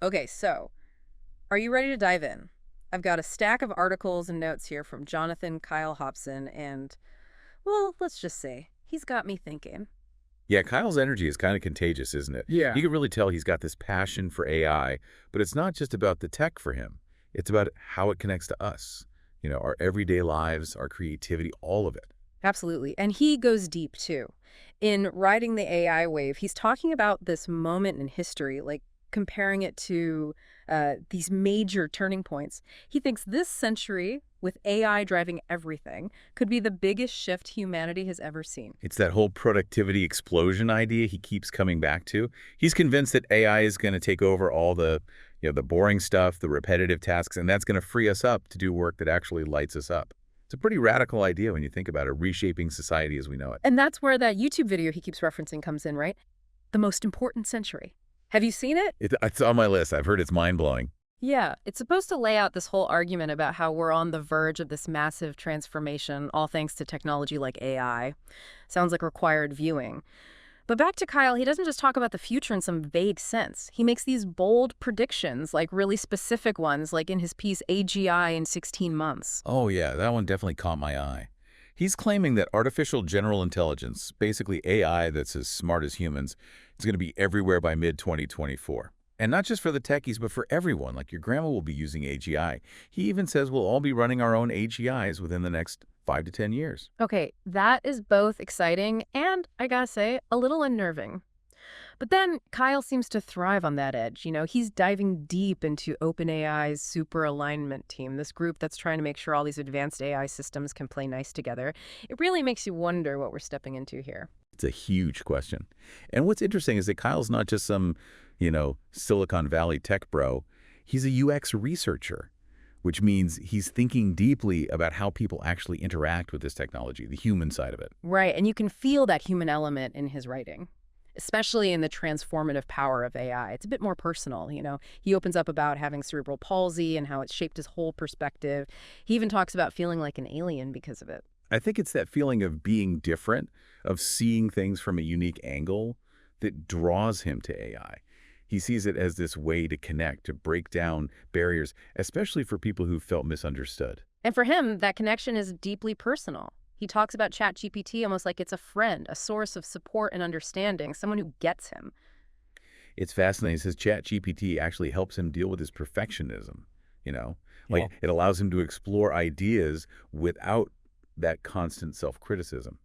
Okay, so are you ready to dive in? I've got a stack of articles and notes here from Jonathan Kyle Hobson, and, well, let's just say he's got me thinking. Yeah, Kyle's energy is kind of contagious, isn't it? Yeah. You can really tell he's got this passion for AI, but it's not just about the tech for him. It's about how it connects to us, our everyday lives, our creativity, all of it. Absolutely. And he goes deep too. In Riding the AI Wave, he's talking about this moment in history, like comparing it to these major turning points. He thinks this century, with AI driving everything, could be the biggest shift humanity has ever seen. It's that whole productivity explosion idea he keeps coming back to. He's convinced that AI is going to take over all the boring stuff, the repetitive tasks, and that's going to free us up to do work that actually lights us up. It's a pretty radical idea when you think about it, reshaping society as we know it. And that's where that YouTube video he keeps referencing comes in, right? The most important century. Have you seen it? It's on my list. I've heard it's mind-blowing. Yeah, it's supposed to lay out this whole argument about how we're on the verge of this massive transformation, all thanks to technology like AI. Sounds like required viewing. But back to Kyle, he doesn't just talk about the future in some vague sense. He makes these bold predictions, like really specific ones, like in his piece AGI in 16 months. Oh yeah, that one definitely caught my eye. He's claiming that artificial general intelligence, basically AI that's as smart as humans, is going to be everywhere by mid-2024. And not just for the techies, but for everyone, like your grandma will be using AGI. He even says we'll all be running our own AGIs within the next 5 to 10 years. Okay, that is both exciting and, I gotta say, a little unnerving. But then Kyle seems to thrive on that edge. He's diving deep into OpenAI's super alignment team, this group that's trying to make sure all these advanced AI systems can play nice together. It really makes you wonder what we're stepping into here. It's a huge question. And what's interesting is that Kyle's not just some, Silicon Valley tech bro. He's a UX researcher, which means he's thinking deeply about how people actually interact with this technology, the human side of it. Right, and you can feel that human element in his writing, especially in the transformative power of AI. It's a bit more personal. He opens up about having cerebral palsy and how it's shaped his whole perspective. He even talks about feeling like an alien because of it. I think it's that feeling of being different, of seeing things from a unique angle that draws him to AI. He sees it as this way to connect, to break down barriers, especially for people who felt misunderstood. And for him, that connection is deeply personal. He talks about ChatGPT almost like it's a friend, a source of support and understanding, someone who gets him. It's fascinating. He says ChatGPT actually helps him deal with his perfectionism, you know? Yeah. Like it allows him to explore ideas without that constant self-criticism.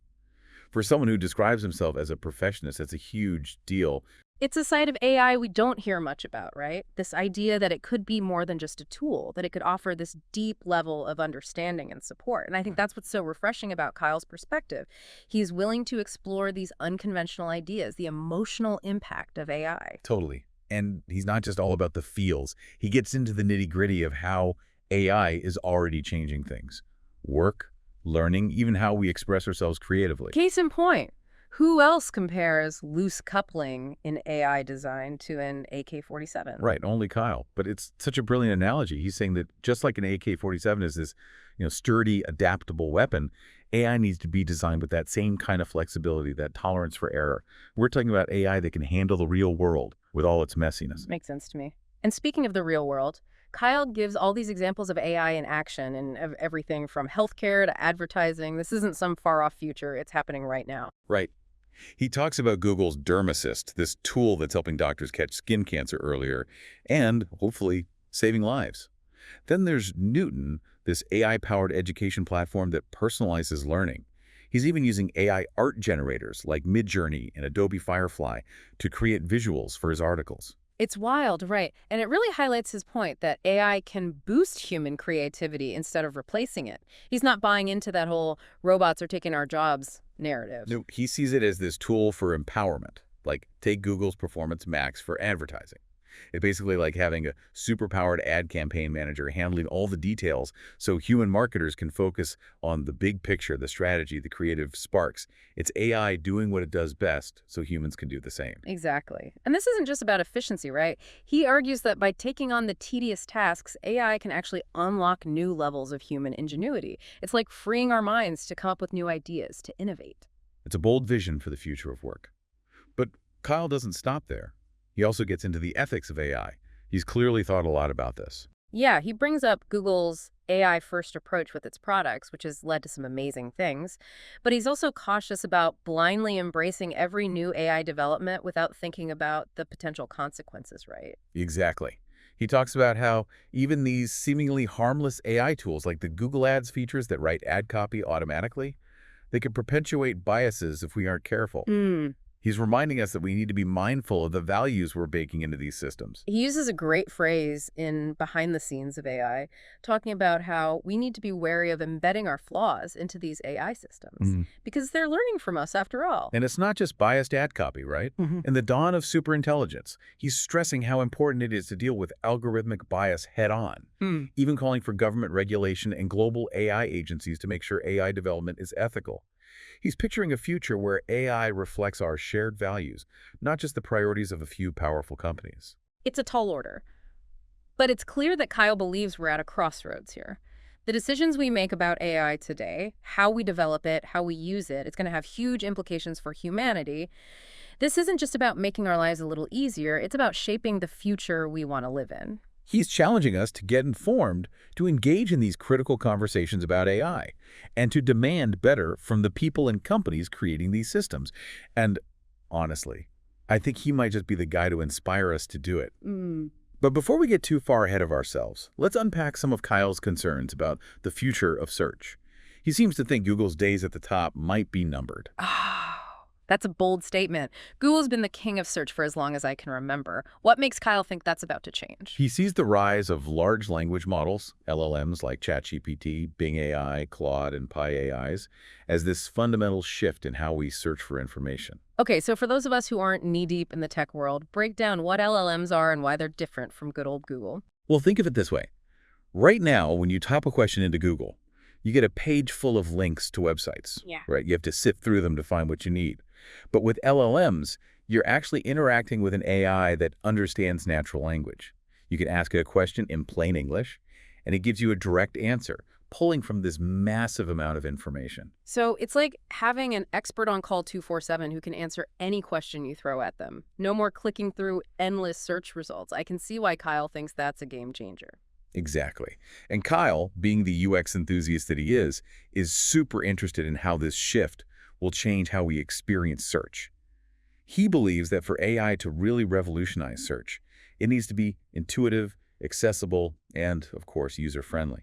For someone who describes himself as a perfectionist, that's a huge deal. It's a side of AI we don't hear much about, right? This idea that it could be more than just a tool, that it could offer this deep level of understanding and support. And I think that's what's so refreshing about Kyle's perspective. He's willing to explore these unconventional ideas, the emotional impact of AI. Totally. And he's not just all about the feels. He gets into the nitty-gritty of how AI is already changing things. Work, learning, even how we express ourselves creatively. Case in point, who else compares loose coupling in AI design to an AK-47? Right, only Kyle. But it's such a brilliant analogy. He's saying that just like an AK-47 is this, sturdy, adaptable weapon, AI needs to be designed with that same kind of flexibility, that tolerance for error. We're talking about AI that can handle the real world with all its messiness. Makes sense to me. And speaking of the real world, Kyle gives all these examples of AI in action and of everything from healthcare to advertising. This isn't some far off future, it's happening right now. Right. He talks about Google's DermAssist, this tool that's helping doctors catch skin cancer earlier and, hopefully, saving lives. Then there's Newton, this AI-powered education platform that personalizes learning. He's even using AI art generators like Midjourney and Adobe Firefly to create visuals for his articles. It's wild, right? And it really highlights his point that AI can boost human creativity instead of replacing it. He's not buying into that whole robots are taking our jobs narrative. No, he sees it as this tool for empowerment, like take Google's Performance Max for advertising. It's basically like having a superpowered ad campaign manager handling all the details so human marketers can focus on the big picture, the strategy, the creative sparks. It's AI doing what it does best so humans can do the same. Exactly. And this isn't just about efficiency, right? He argues that by taking on the tedious tasks, AI can actually unlock new levels of human ingenuity. It's like freeing our minds to come up with new ideas, to innovate. It's a bold vision for the future of work. But Kyle doesn't stop there. He also gets into the ethics of AI. He's clearly thought a lot about this. Yeah, he brings up Google's AI-first approach with its products, which has led to some amazing things. But he's also cautious about blindly embracing every new AI development without thinking about the potential consequences, right? Exactly. He talks about how even these seemingly harmless AI tools like the Google Ads features that write ad copy automatically, they could perpetuate biases if we aren't careful. Hmm. He's reminding us that we need to be mindful of the values we're baking into these systems. He uses a great phrase in Behind the Scenes of AI, talking about how we need to be wary of embedding our flaws into these AI systems Mhm. because they're learning from us after all. And it's not just biased ad copy, right? Mhm. In the dawn of superintelligence, he's stressing how important it is to deal with algorithmic bias head-on, Hmm. even calling for government regulation and global AI agencies to make sure AI development is ethical. He's picturing a future where AI reflects our shared values, not just the priorities of a few powerful companies. It's a tall order, but it's clear that Kyle believes we're at a crossroads here. The decisions we make about AI today, how we develop it, how we use it, it's going to have huge implications for humanity. This isn't just about making our lives a little easier, it's about shaping the future we want to live in. He's challenging us to get informed, to engage in these critical conversations about AI, and to demand better from the people and companies creating these systems. And honestly, I think he might just be the guy to inspire us to do it. Mm. But before we get too far ahead of ourselves, let's unpack some of Kyle's concerns about the future of search. He seems to think Google's days at the top might be numbered. Oh, that's a bold statement. Google's been the king of search for as long as I can remember. What makes Kyle think that's about to change? He sees the rise of large language models, LLMs like ChatGPT, Bing AI, Claude, and Pi AIs, as this fundamental shift in how we search for information. Okay, so for those of us who aren't knee-deep in the tech world, break down what LLMs are and why they're different from good old Google. Well, think of it this way. Right now, when you type a question into Google, you get a page full of links to websites, Yeah. right? You have to sift through them to find what you need. But with LLMs, you're actually interacting with an AI that understands natural language. You can ask it a question in plain English, and it gives you a direct answer, pulling from this massive amount of information. So it's like having an expert on call 247 who can answer any question you throw at them. No more clicking through endless search results. I can see why Kyle thinks that's a game changer. Exactly. And Kyle, being the UX enthusiast that he is super interested in how this shift will change how we experience search. He believes that for AI to really revolutionize search, it needs to be intuitive, accessible, and, of course, user-friendly.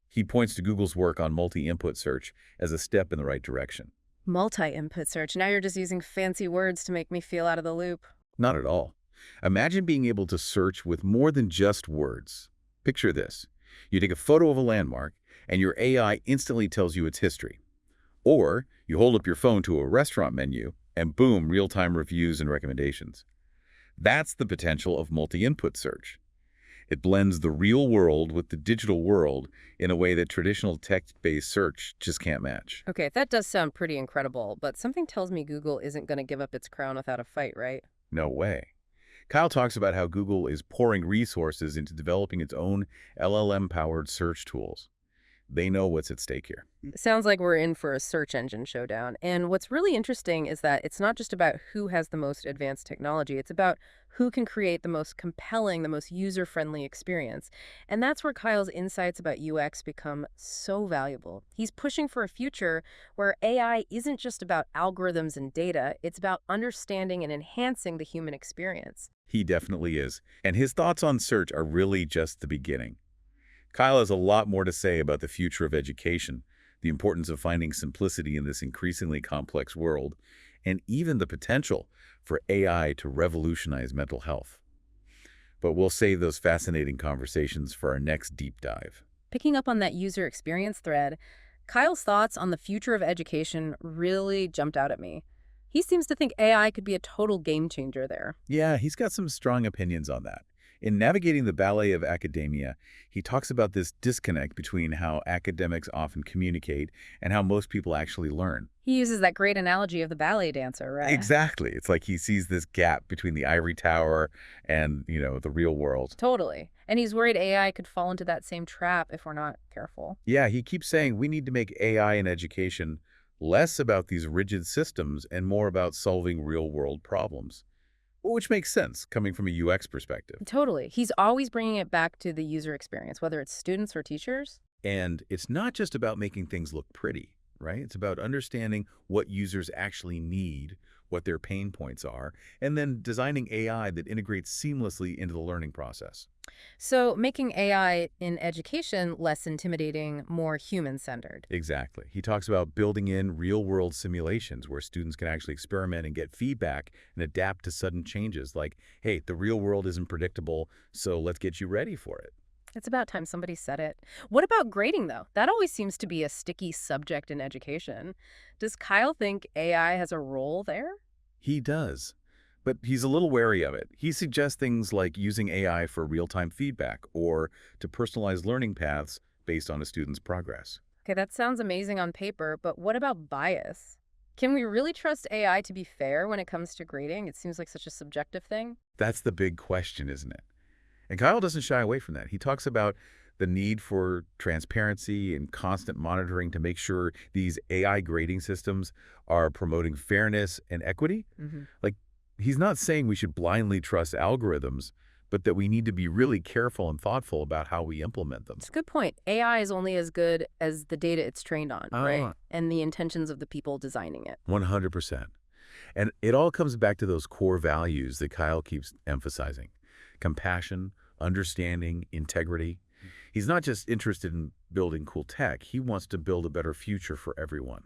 He points to Google's work on multi-input search as a step in the right direction. Multi-input search. Now you're just using fancy words to make me feel out of the loop. Not at all. Imagine being able to search with more than just words. Picture this. You take a photo of a landmark, and your AI instantly tells you its history. Or you hold up your phone to a restaurant menu, and boom, real-time reviews and recommendations. That's the potential of multi-input search. It blends the real world with the digital world in a way that traditional text-based search just can't match. Okay, that does sound pretty incredible, but something tells me Google isn't going to give up its crown without a fight, right? No way. Kyle talks about how Google is pouring resources into developing its own LLM-powered search tools. They know what's at stake here. Sounds like we're in for a search engine showdown. And what's really interesting is that it's not just about who has the most advanced technology, it's about who can create the most compelling, the most user-friendly experience. And that's where Kyle's insights about UX become so valuable. He's pushing for a future where AI isn't just about algorithms and data, it's about understanding and enhancing the human experience. He definitely is. And his thoughts on search are really just the beginning. Kyle has a lot more to say about the future of education, the importance of finding simplicity in this increasingly complex world, and even the potential for AI to revolutionize mental health. But we'll save those fascinating conversations for our next deep dive. Picking up on that user experience thread, Kyle's thoughts on the future of education really jumped out at me. He seems to think AI could be a total game changer there. Yeah, he's got some strong opinions on that. In Navigating the Ballet of Academia, he talks about this disconnect between how academics often communicate and how most people actually learn. He uses that great analogy of the ballet dancer, right? Exactly. It's like he sees this gap between the ivory tower and, the real world. Totally. And he's worried AI could fall into that same trap if we're not careful. Yeah, he keeps saying we need to make AI in education less about these rigid systems and more about solving real-world problems. which makes sense coming from a UX perspective. Totally. He's always bringing it back to the user experience, whether it's students or teachers. And it's not just about making things look pretty, right? It's about understanding what users actually need, what their pain points are, and then designing AI that integrates seamlessly into the learning process. So making AI in education less intimidating, more human-centered. Exactly. He talks about building in real-world simulations where students can actually experiment and get feedback and adapt to sudden changes like, hey, the real world isn't predictable, so let's get you ready for it. It's about time somebody said it. What about grading, though? That always seems to be a sticky subject in education. Does Kyle think AI has a role there? He does. But he's a little wary of it. He suggests things like using AI for real-time feedback or to personalize learning paths based on a student's progress. Okay, that sounds amazing on paper, but what about bias? Can we really trust AI to be fair when it comes to grading? It seems like such a subjective thing. That's the big question, isn't it? And Kyle doesn't shy away from that. He talks about the need for transparency and constant monitoring to make sure these AI grading systems are promoting fairness and equity. Like, he's not saying we should blindly trust algorithms, but that we need to be really careful and thoughtful about how we implement them. It's a good point. AI is only as good as the data it's trained on, right? Ah. And the intentions of the people designing it. 100%. And it all comes back to those core values that Kyle keeps emphasizing: compassion, understanding, integrity. He's not just interested in building cool tech. He wants to build a better future for everyone.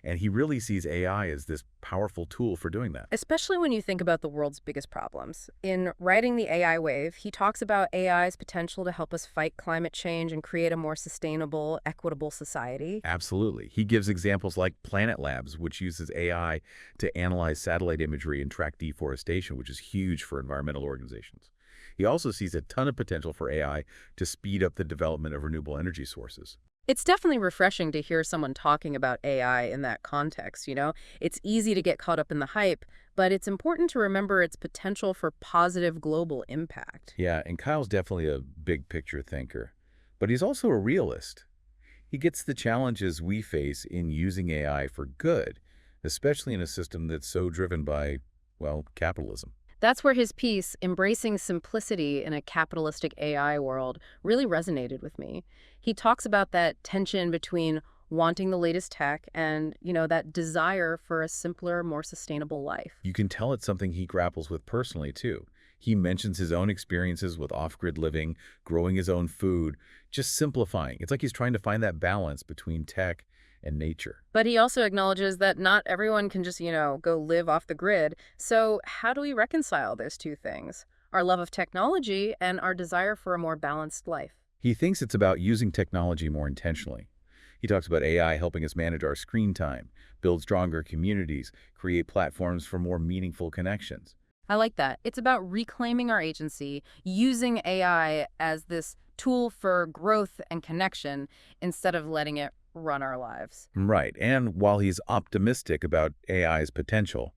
And he really sees AI as this powerful tool for doing that. Especially when you think about the world's biggest problems. In Riding the AI Wave, he talks about AI's potential to help us fight climate change and create a more sustainable, equitable society. Absolutely. He gives examples like Planet Labs, which uses AI to analyze satellite imagery and track deforestation, which is huge for environmental organizations. He also sees a ton of potential for AI to speed up the development of renewable energy sources. It's definitely refreshing to hear someone talking about AI in that context, you know? It's easy to get caught up in the hype, but it's important to remember its potential for positive global impact. Yeah, and Kyle's definitely a big picture thinker, but he's also a realist. He gets the challenges we face in using AI for good, especially in a system that's so driven by, well, capitalism. That's where his piece, Embracing Simplicity in a Capitalistic AI World, really resonated with me. He talks about that tension between wanting the latest tech and, that desire for a simpler, more sustainable life. You can tell it's something he grapples with personally, too. He mentions his own experiences with off-grid living, growing his own food, just simplifying. It's like he's trying to find that balance between tech and nature. But he also acknowledges that not everyone can just, go live off the grid. So how do we reconcile those two things? Our love of technology and our desire for a more balanced life. He thinks it's about using technology more intentionally. He talks about AI helping us manage our screen time, build stronger communities, create platforms for more meaningful connections. I like that. It's about reclaiming our agency, using AI as this tool for growth and connection instead of letting it run our lives. Right. And while he's optimistic about AI's potential,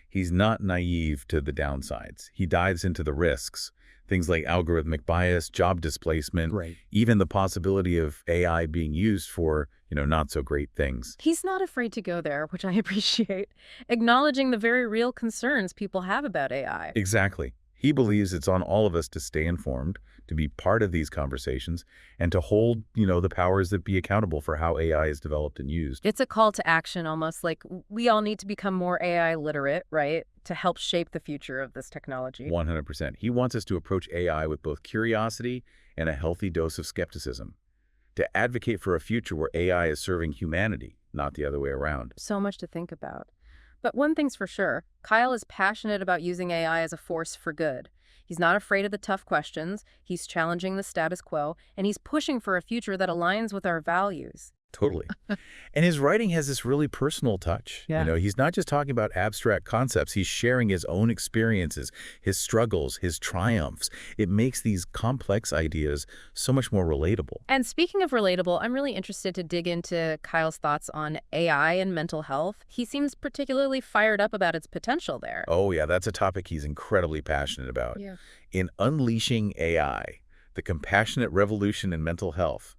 he's not naive to the downsides. He dives into the risks, things like algorithmic bias, job displacement, even the possibility of AI being used for, not so great things. He's not afraid to go there, which I appreciate, acknowledging the very real concerns people have about AI. Exactly. He believes it's on all of us to stay informed, to be part of these conversations, and to hold, the powers that be accountable for how AI is developed and used. It's a call to action, almost like we all need to become more AI literate, right, to help shape the future of this technology. 100%. He wants us to approach AI with both curiosity and a healthy dose of skepticism, to advocate for a future where AI is serving humanity, not the other way around. So much to think about. But one thing's for sure, Kyle is passionate about using AI as a force for good. He's not afraid of the tough questions, he's challenging the status quo, and he's pushing for a future that aligns with our values. Totally. And his writing has this really personal touch. Yeah. He's not just talking about abstract concepts. He's sharing his own experiences, his struggles, his triumphs. It makes these complex ideas so much more relatable. And speaking of relatable, I'm really interested to dig into Kyle's thoughts on AI and mental health. He seems particularly fired up about its potential there. Oh, yeah, that's a topic he's incredibly passionate about. Yeah. In Unleashing AI, the Compassionate Revolution in Mental Health,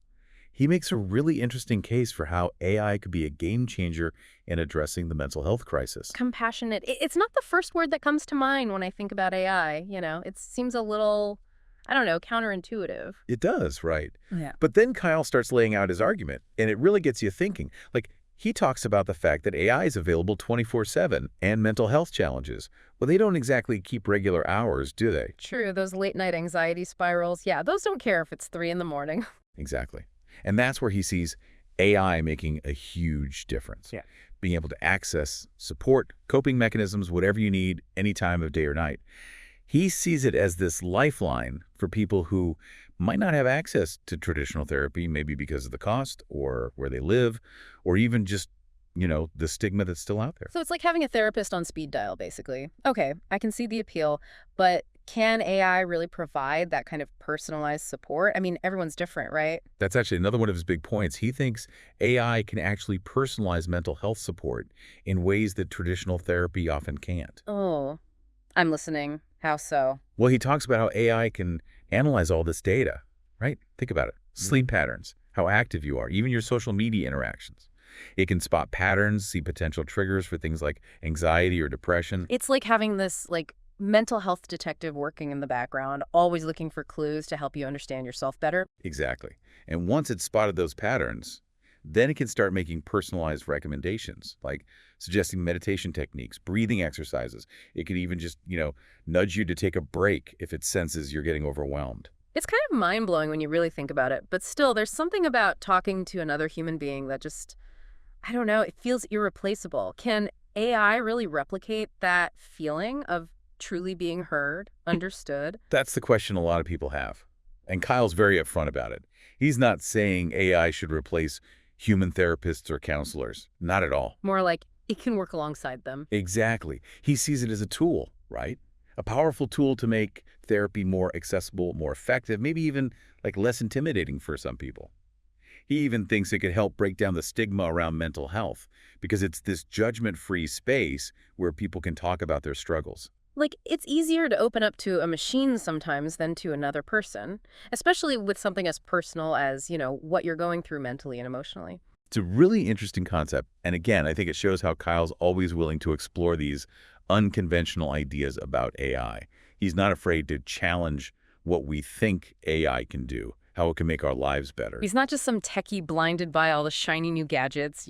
He makes a really interesting case for how AI could be a game changer in addressing the mental health crisis. Compassionate. It's not the first word that comes to mind when I think about AI, It seems a little, I don't know, counterintuitive. It does, right? Yeah. But then Kyle starts laying out his argument, and it really gets you thinking. Like, he talks about the fact that AI is available 24/7 and mental health challenges. Well, they don't exactly keep regular hours, do they? True, those late night anxiety spirals. Yeah, those don't care if it's 3 in the morning. Exactly. And that's where he sees AI making a huge difference. Yeah. Being able to access, support, coping mechanisms, whatever you need, any time of day or night. He sees it as this lifeline for people who might not have access to traditional therapy, maybe because of the cost or where they live, or even just, the stigma that's still out there. So it's like having a therapist on speed dial, basically. Okay, I can see the appeal, but can AI really provide that kind of personalized support? I mean, everyone's different, right? That's actually another one of his big points. He thinks AI can actually personalize mental health support in ways that traditional therapy often can't. Oh, I'm listening. How so? Well, he talks about how AI can analyze all this data, right? Think about it. Sleep patterns, how active you are, even your social media interactions. It can spot patterns, see potential triggers for things like anxiety or depression. It's like having this, mental health detective working in the background, always looking for clues to help you understand yourself better. Exactly. And once it's spotted those patterns, then it can start making personalized recommendations, like suggesting meditation techniques, breathing exercises. It could even just, nudge you to take a break if it senses you're getting overwhelmed. It's kind of mind-blowing when you really think about it, but still, there's something about talking to another human being that just, I don't know, it feels irreplaceable. Can AI really replicate that feeling of truly being heard, understood? That's the question a lot of people have. And Kyle's very upfront about it. He's not saying AI should replace human therapists or counselors. Not at all. More like it can work alongside them. Exactly. He sees it as a tool, right? A powerful tool to make therapy more accessible, more effective, maybe even less intimidating for some people. He even thinks it could help break down the stigma around mental health because it's this judgment-free space where people can talk about their struggles. It's easier to open up to a machine sometimes than to another person, especially with something as personal as, what you're going through mentally and emotionally. It's a really interesting concept. And again, I think it shows how Kyle's always willing to explore these unconventional ideas about AI. He's not afraid to challenge what we think AI can do, how it can make our lives better. He's not just some techie blinded by all the shiny new gadgets,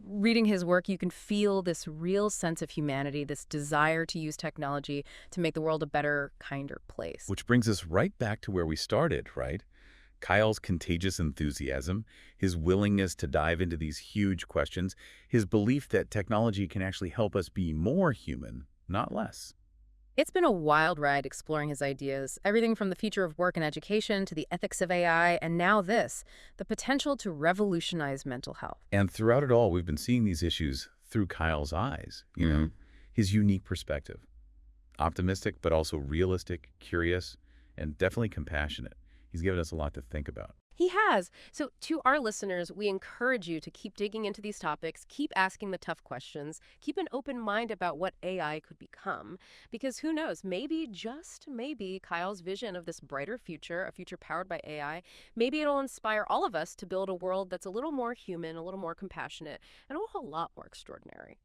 Reading his work, you can feel this real sense of humanity, this desire to use technology to make the world a better, kinder place. Which brings us right back to where we started, right? Kyle's contagious enthusiasm, his willingness to dive into these huge questions, his belief that technology can actually help us be more human, not less. It's been a wild ride exploring his ideas, everything from the future of work and education to the ethics of AI, and now this, the potential to revolutionize mental health. And throughout it all, we've been seeing these issues through Kyle's eyes, his unique perspective. Optimistic, but also realistic, curious, and definitely compassionate. He's given us a lot to think about. He has. So to our listeners, we encourage you to keep digging into these topics, keep asking the tough questions, keep an open mind about what AI could become. Because who knows, maybe, just maybe, Kyle's vision of this brighter future, a future powered by AI, maybe it'll inspire all of us to build a world that's a little more human, a little more compassionate, and a whole lot more extraordinary.